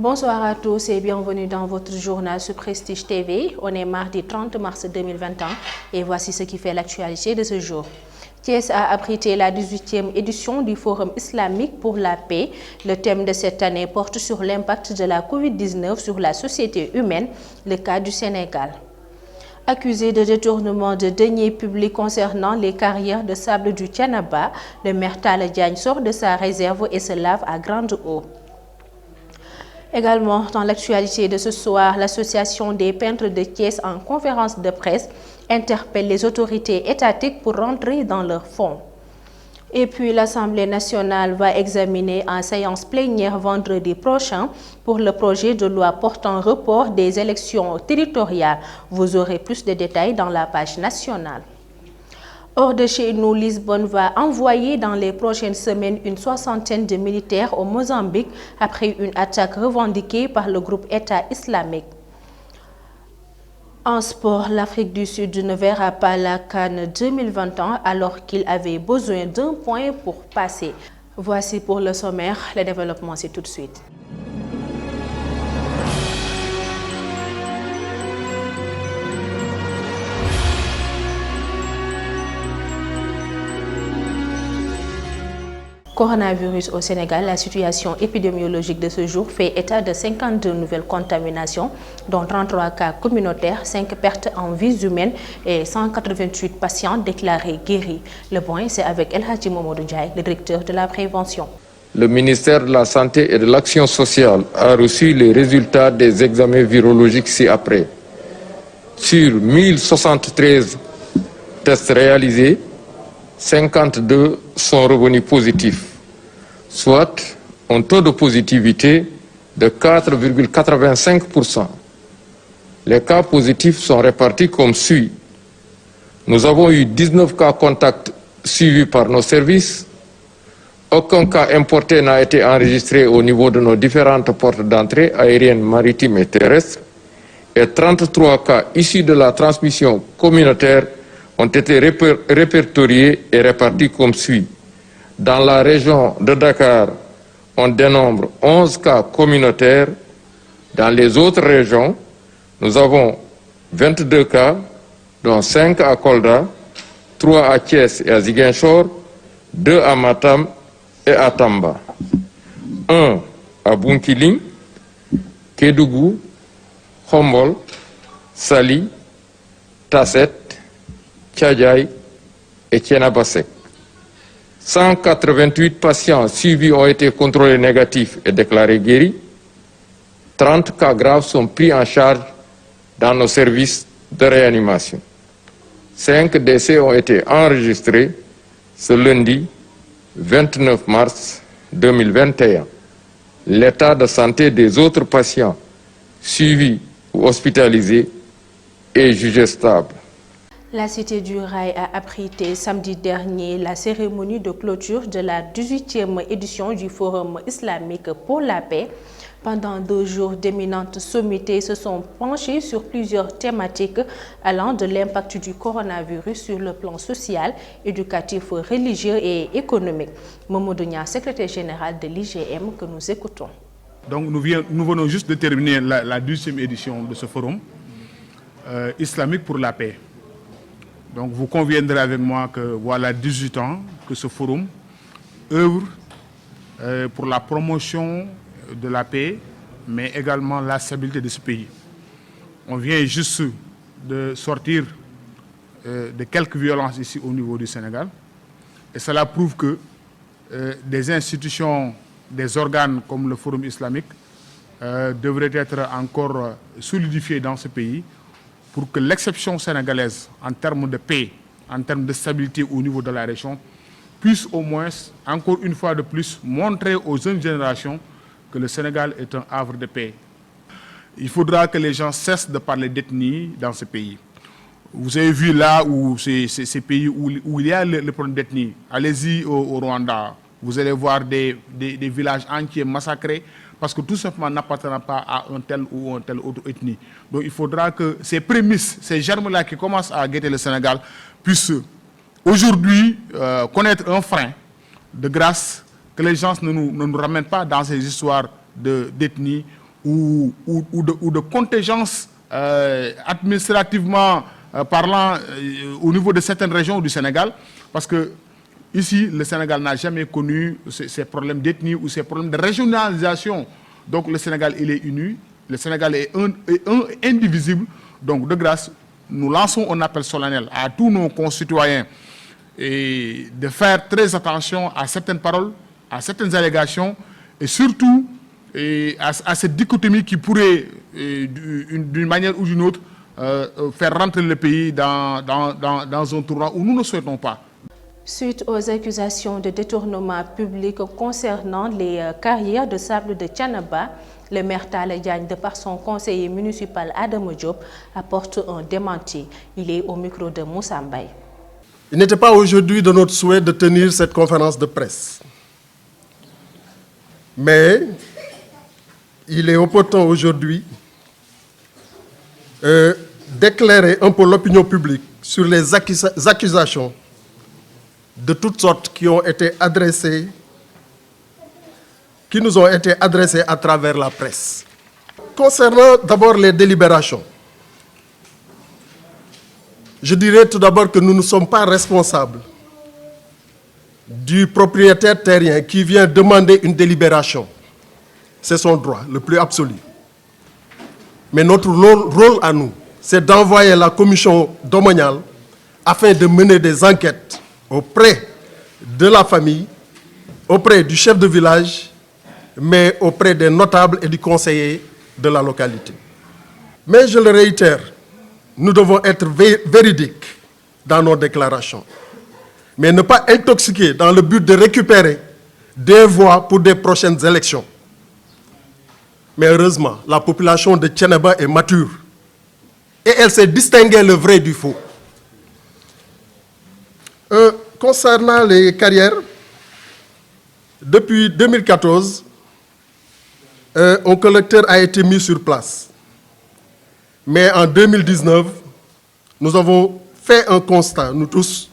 Bonsoir à tous et bienvenue dans votre journal sur Prestige TV. On est mardi 30 mars 2021 et voici ce qui fait l'actualité de ce jour. Thiès a abrité la 18e édition du Forum islamique pour la paix. Le thème de cette année porte sur l'impact de la Covid-19 sur la société humaine, le cas du Sénégal. Accusé de détournement de deniers publics concernant les carrières de sable du Thiénaba, le maire Talla Diagne sort de sa réserve et se lave à grande eau. Également, dans l'actualité de ce soir, l'association des peintres de Thiès en conférence de presse interpelle les autorités étatiques pour rentrer dans leurs fonds. Et puis, l'Assemblée nationale va examiner en séance plénière vendredi prochain pour le projet de loi portant report des élections territoriales. Vous aurez plus de détails dans la page nationale. Hors de chez nous, Lisbonne va envoyer dans les prochaines semaines une soixantaine de militaires au Mozambique après une attaque revendiquée par le groupe État islamique. En sport, l'Afrique du Sud ne verra pas la CAN 2021 alors qu'il avait besoin d'un point pour passer. Voici pour le sommaire, le développement c'est tout de suite. Coronavirus au Sénégal, la situation épidémiologique de ce jour fait état de 52 nouvelles contaminations, dont 33 cas communautaires, 5 pertes en vies humaines et 188 patients déclarés guéris. Le point, c'est avec El Hadji Mamadou Ndiaye, le directeur de la prévention. Le ministère de la Santé et de l'Action sociale a reçu les résultats des examens virologiques ci-après. Sur 1073 tests réalisés, 52 sont revenus positifs, soit un taux de positivité de 4,85%. Les cas positifs sont répartis comme suit. Nous avons eu 19 cas contacts suivis par nos services. Aucun cas importé n'a été enregistré au niveau de nos différentes portes d'entrée aériennes, maritimes et terrestres. Et 33 cas issus de la transmission communautaire ont été répertoriés et répartis comme suit. Dans la région de Dakar, on dénombre 11 cas communautaires. Dans les autres régions, nous avons 22 cas, dont 5 à Kolda, 3 à Thiès et à Ziguinchor, 2 à Matam et à Tamba, 1 à Bunkiling, Kédougou, Khombol, Sali, Tasset, Tchadjaï et Thiénaba-Sek. 188 patients suivis ont été contrôlés négatifs et déclarés guéris. 30 cas graves sont pris en charge dans nos services de réanimation. 5 décès ont été enregistrés ce lundi 29 mars 2021. L'état de santé des autres patients suivis ou hospitalisés est jugé stable. La Cité du Rail a abrité samedi dernier la cérémonie de clôture de la 18e édition du Forum islamique pour la paix. Pendant 2 jours, d'éminentes sommités se sont penchées sur plusieurs thématiques allant de l'impact du coronavirus sur le plan social, éducatif, religieux et économique. Mamadou Niang, secrétaire général de l'IGM, que nous écoutons. Donc nous venons juste de terminer la 12e édition de ce Forum islamique pour la paix. Donc vous conviendrez avec moi que voilà 18 ans que ce forum œuvre pour la promotion de la paix, mais également la stabilité de ce pays. On vient juste de sortir de quelques violences ici au niveau du Sénégal. Et cela prouve que des institutions, des organes comme le Forum islamique devraient être encore solidifiés dans ce pays pour que l'exception sénégalaise en termes de paix, en termes de stabilité au niveau de la région, puisse au moins, encore une fois de plus, montrer aux jeunes générations que le Sénégal est un havre de paix. Il faudra que les gens cessent de parler d'ethnie dans ce pays. Vous avez vu là où ces pays où il y a le problème d'ethnie. Allez-y au Rwanda, vous allez voir des villages entiers massacrés parce que tout simplement n'appartenant pas à un tel ou une telle autre ethnie. Donc il faudra que ces prémices, ces germes-là qui commencent à guetter le Sénégal, puissent aujourd'hui connaître un frein de grâce, que les gens ne nous ramènent pas dans ces histoires d'ethnie ou de contingence administrativement parlant au niveau de certaines régions du Sénégal, parce que ici, le Sénégal n'a jamais connu ces problèmes d'ethnie ou ces problèmes de régionalisation. Donc le Sénégal, il est uni, le Sénégal est indivisible. Donc de grâce, nous lançons un appel solennel à tous nos concitoyens et de faire très attention à certaines paroles, à certaines allégations et surtout à cette dichotomie qui pourrait, d'une manière ou d'une autre, faire rentrer le pays dans un tournant où nous ne souhaitons pas. Suite aux accusations de détournement public concernant les carrières de sable de Thiénaba, le maire Talla Diagne, de par son conseiller municipal Adama Diop, apporte un démenti. Il est au micro de Moussa Mbaye. Il n'était pas aujourd'hui de notre souhait de tenir cette conférence de presse. Mais il est opportun aujourd'hui d'éclairer un peu l'opinion publique sur les accusations de toutes sortes qui nous ont été adressées à travers la presse. Concernant d'abord les délibérations, je dirais tout d'abord que nous ne sommes pas responsables du propriétaire terrien qui vient demander une délibération. C'est son droit, le plus absolu. Mais notre rôle à nous, c'est d'envoyer la commission domaniale afin de mener des enquêtes auprès de la famille, auprès du chef de village, mais auprès des notables et du conseiller de la localité. Mais je le réitère, nous devons être véridiques dans nos déclarations, mais ne pas intoxiquer dans le but de récupérer des voix pour des prochaines élections. Mais heureusement, la population de Thiénaba est mature et elle sait distinguer le vrai du faux. Concernant les carrières, depuis 2014, un collecteur a été mis sur place. Mais en 2019, nous avons fait un constat, nous tous,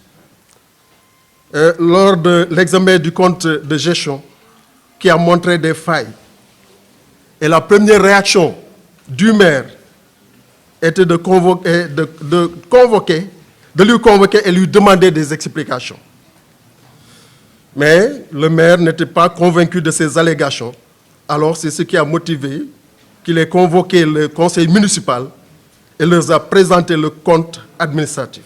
lors de l'examen du compte de gestion, qui a montré des failles. Et la première réaction du maire était de lui convoquer et lui demander des explications. Mais le maire n'était pas convaincu de ces allégations. Alors c'est ce qui a motivé qu'il ait convoqué le conseil municipal et leur a présenté le compte administratif.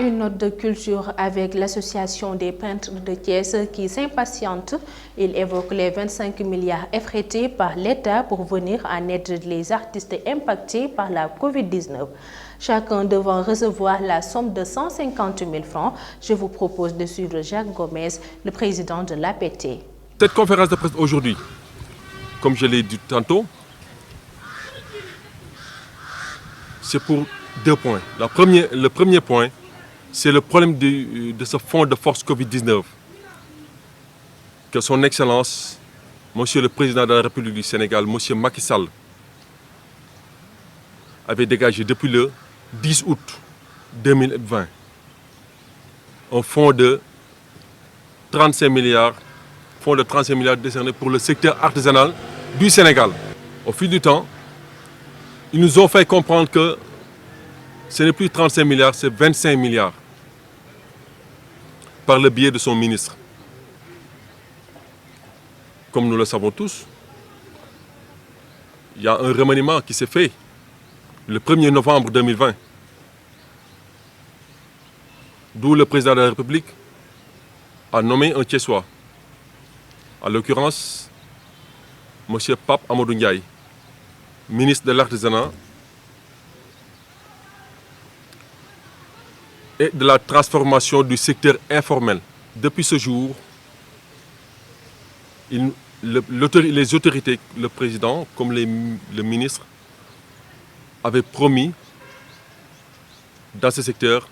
Une note de culture avec l'association des peintres de Thiès qui s'impatiente. Il évoque les 25 milliards effrétés par l'État pour venir en aide les artistes impactés par la Covid-19. Chacun devant recevoir la somme de 150 000 francs. Je vous propose de suivre Jacques Gomez, le président de l'APT. Cette conférence de presse aujourd'hui, comme je l'ai dit tantôt, c'est pour deux points. Le premier point, c'est le problème de ce fonds de force Covid-19 que son Excellence, Monsieur le Président de la République du Sénégal, Monsieur Macky Sall, avait dégagé depuis le 10 août 2020 un fonds de 35 milliards décerné pour le secteur artisanal du Sénégal. Au fil du temps, ils nous ont fait comprendre que ce n'est plus 35 milliards, c'est 25 milliards par le biais de son ministre. Comme nous le savons tous, il y a un remaniement qui s'est fait le 1er novembre 2020, d'où le président de la République a nommé un Thiessois, en l'occurrence M. Pape Amadou Ndiaye, ministre de l'Artisanat et de la transformation du secteur informel. Depuis ce jour, les autorités, le président comme le ministre, avaient promis dans ce secteur,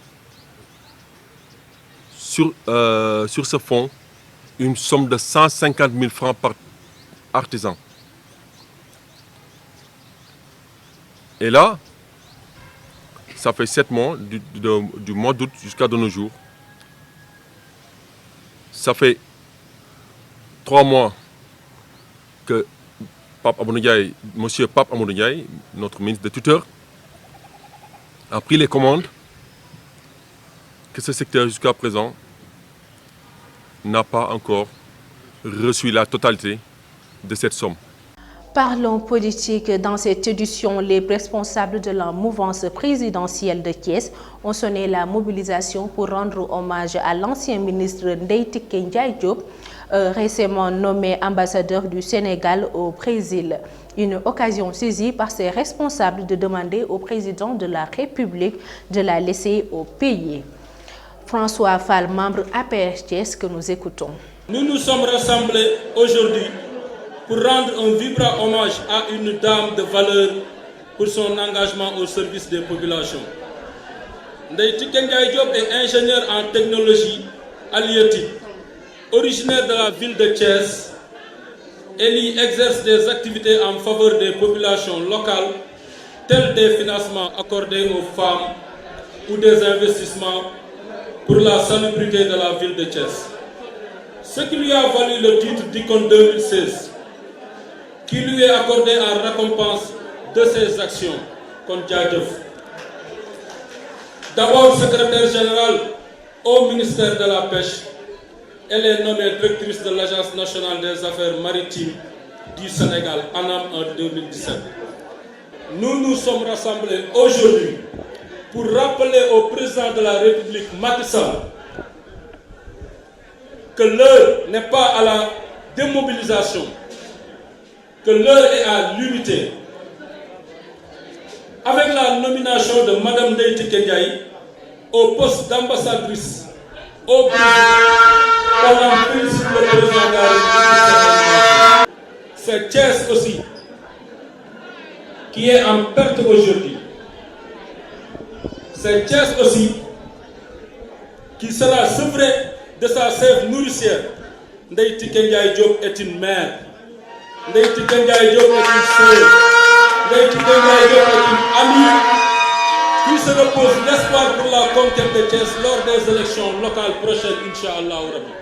sur ce fonds, une somme de 150 000 francs par artisan. Et là, ça fait 7 mois, du mois d'août jusqu'à de nos jours. Ça fait 3 mois que Monsieur Pape Amadou Ndiaye, notre ministre de tutelle, a pris les commandes que ce secteur jusqu'à présent n'a pas encore reçu la totalité de cette somme. Parlons politique. Dans cette édition, les responsables de la mouvance présidentielle de Thiès ont sonné la mobilisation pour rendre hommage à l'ancien ministre Ndeye Tické Ndiaye Diop, récemment nommé ambassadeur du Sénégal au Brésil. Une occasion saisie par ces responsables de demander au président de la République de la laisser au pays. François Fall, membre APR Thiès, que nous écoutons. Nous nous sommes rassemblés aujourd'hui pour rendre un vibrant hommage à une dame de valeur pour son engagement au service des populations. Ndeye Tické Ndiaye Diop est ingénieur en technologie halieutique, originaire de la ville de Thiès. Elle y exerce des activités en faveur des populations locales, tels des financements accordés aux femmes ou des investissements pour la salubrité de la ville de Thiès. Ce qui lui a valu le titre d'icône 2016, qui lui est accordé en récompense de ses actions contre Djadjeuf. D'abord secrétaire générale au ministère de la Pêche, elle est nommée directrice de l'Agence nationale des affaires maritimes du Sénégal, ANAM, en 2017. Nous nous sommes rassemblés aujourd'hui pour rappeler au président de la République, Macky Sall, que l'heure n'est pas à la démobilisation, que l'heure est à l'unité. Avec la nomination de Mme Ndeye Tické Ndiaye au poste d'ambassadrice au Brésil, on en félicite le président de la République. C'est Thiès aussi qui est en perte aujourd'hui. C'est Thiès aussi qui sera sevré de sa sève nourricière. Ndeye Tické Ndiaye Diop est une mère. Ndeye Tické Ndiaye Diop est une sœur. Ndeye Tické Ndiaye Diop est une amie qui se repose l'espoir pour la conquête de Thiès lors des élections locales prochaines, Inch'Allah Rabbi.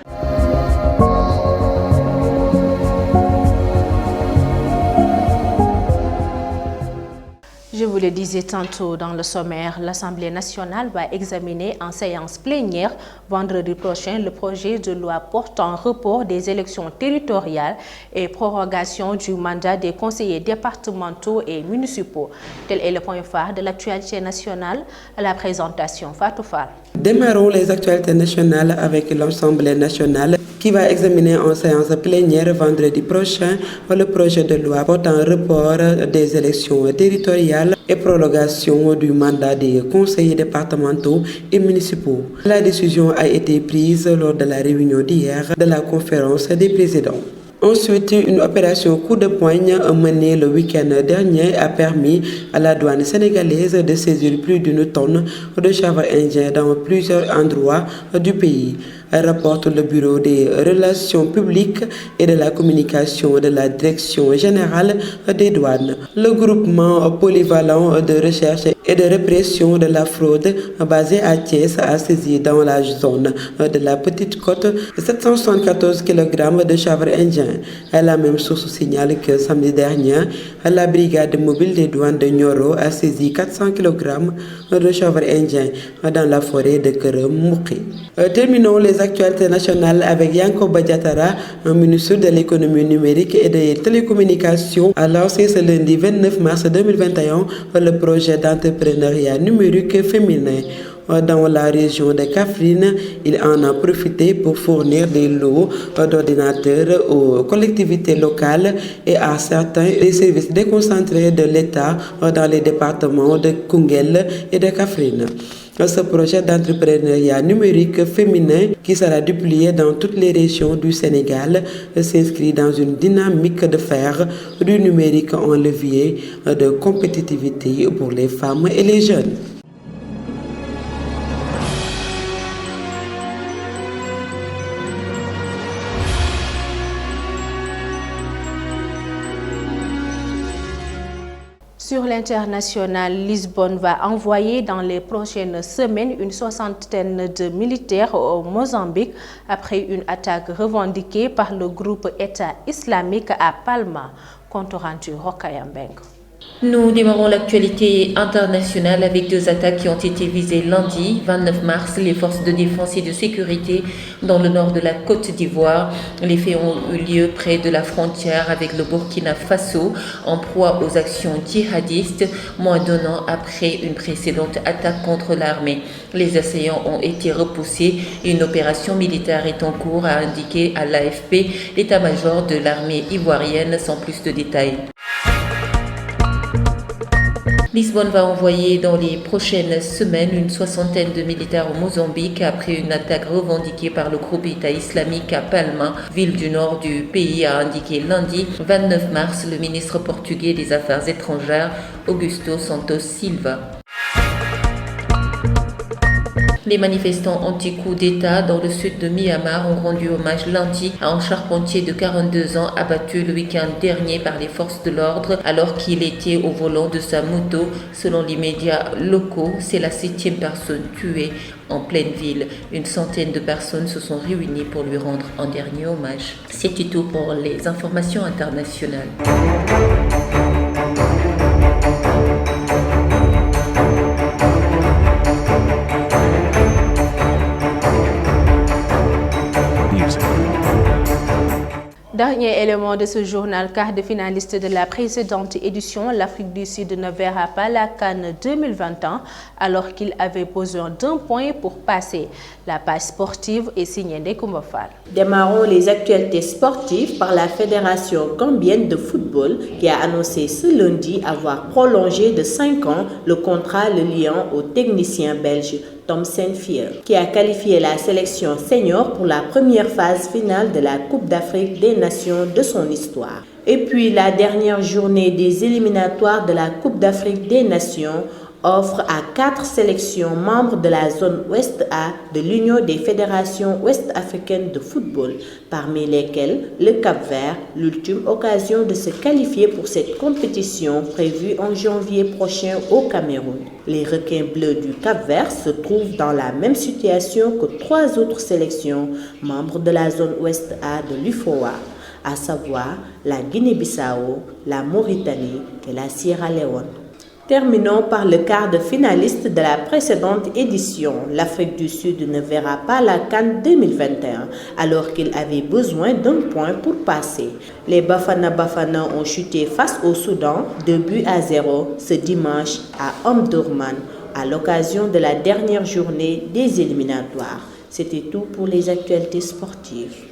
Je vous le disais tantôt dans le sommaire, l'Assemblée nationale va examiner en séance plénière vendredi prochain le projet de loi portant report des élections territoriales et prorogation du mandat des conseillers départementaux et municipaux. Tel est le point phare de l'actualité nationale. À la présentation, Fatou Fall. Démarrons les actualités nationales avec l'Assemblée nationale qui va examiner en séance plénière vendredi prochain le projet de loi portant report des élections territoriales et prolongation du mandat des conseillers départementaux et municipaux. La décision a été prise lors de la réunion d'hier de la conférence des présidents. Ensuite, une opération coup de poigne menée le week-end dernier a permis à la douane sénégalaise de saisir plus d'une tonne de chanvre indien dans plusieurs endroits du pays, rapporte le Bureau des relations publiques et de la communication de la Direction générale des douanes. Le groupement polyvalent de recherche et de répression de la fraude basé à Thiès a saisi dans la zone de la Petite Côte 774 kg de chanvre indien. La même source signale que samedi dernier, la brigade mobile des douanes de Nioro a saisi 400 kg de chanvre indien dans la forêt de Keremouki. Terminons les actualités nationales avec Yankoba Diattara, ministre de l'économie numérique et des télécommunications, a lancé ce lundi 29 mars 2021 le projet d'entrepreneuriat numérique féminin. Dans la région de Kaffrine, il en a profité pour fournir des lots d'ordinateurs aux collectivités locales et à certains des services déconcentrés de l'État dans les départements de Koungheul et de Kaffrine. Ce projet d'entrepreneuriat numérique féminin qui sera déployé dans toutes les régions du Sénégal s'inscrit dans une dynamique de faire du numérique en levier de compétitivité pour les femmes et les jeunes. Sur l'international, Lisbonne va envoyer dans les prochaines semaines une soixantaine de militaires au Mozambique après une attaque revendiquée par le groupe État islamique à Palma. Compte rendu Rokayambeng. Nous démarrons l'actualité internationale avec deux attaques qui ont été visées lundi, 29 mars. Les forces de défense et de sécurité dans le nord de la Côte d'Ivoire. Les faits ont eu lieu près de la frontière avec le Burkina Faso, en proie aux actions djihadistes, moins d'un an après une précédente attaque contre l'armée. Les assaillants ont été repoussés. Une opération militaire est en cours, a indiqué à l'AFP l'état-major de l'armée ivoirienne, sans plus de détails. Lisbonne va envoyer dans les prochaines semaines une soixantaine de militaires au Mozambique après une attaque revendiquée par le groupe État islamique à Palma, ville du nord du pays, a indiqué lundi 29 mars le ministre portugais des Affaires étrangères Augusto Santos Silva. Les manifestants anti-coup d'État dans le sud de Myanmar ont rendu hommage lundi à un charpentier de 42 ans abattu le week-end dernier par les forces de l'ordre alors qu'il était au volant de sa moto. Selon les médias locaux, c'est la 7e personne tuée en pleine ville. Une centaine de personnes se sont réunies pour lui rendre un dernier hommage. C'est tout pour les informations internationales. Dernier élément de ce journal, quart de finaliste de la précédente édition, l'Afrique du Sud ne verra pas la CAN 2021 alors qu'il avait besoin d'un point pour passer. La page sportive est signée Ndékoumba Fall. Démarrons les actualités sportives par la Fédération gambienne de football qui a annoncé ce lundi avoir prolongé de 5 ans le contrat le liant au technicien belge Tom Saintfier, qui a qualifié la sélection senior pour la première phase finale de la Coupe d'Afrique des Nations de son histoire. Et puis la dernière journée des éliminatoires de la Coupe d'Afrique des Nations offre à 4 sélections membres de la zone Ouest A de l'Union des fédérations ouest-africaines de football, parmi lesquelles le Cap-Vert, l'ultime occasion de se qualifier pour cette compétition prévue en janvier prochain au Cameroun. Les requins bleus du Cap-Vert se trouvent dans la même situation que 3 autres sélections membres de la zone Ouest A de l'UFOA, à savoir la Guinée-Bissau, la Mauritanie et la Sierra Leone. Terminons par le quart de finaliste de la précédente édition. L'Afrique du Sud ne verra pas la CAN 2021 alors qu'il avait besoin d'un point pour passer. Les Bafana Bafana ont chuté face au Soudan 2-0 ce dimanche à Omdurman à l'occasion de la dernière journée des éliminatoires. C'était tout pour les actualités sportives.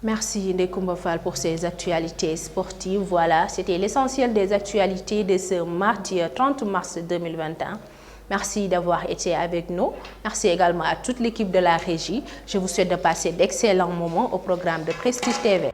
Merci Ndékoumba Fall pour ces actualités sportives. Voilà, c'était l'essentiel des actualités de ce mardi 30 mars 2021. Merci d'avoir été avec nous. Merci également à toute l'équipe de la régie. Je vous souhaite de passer d'excellents moments au programme de Prestige TV.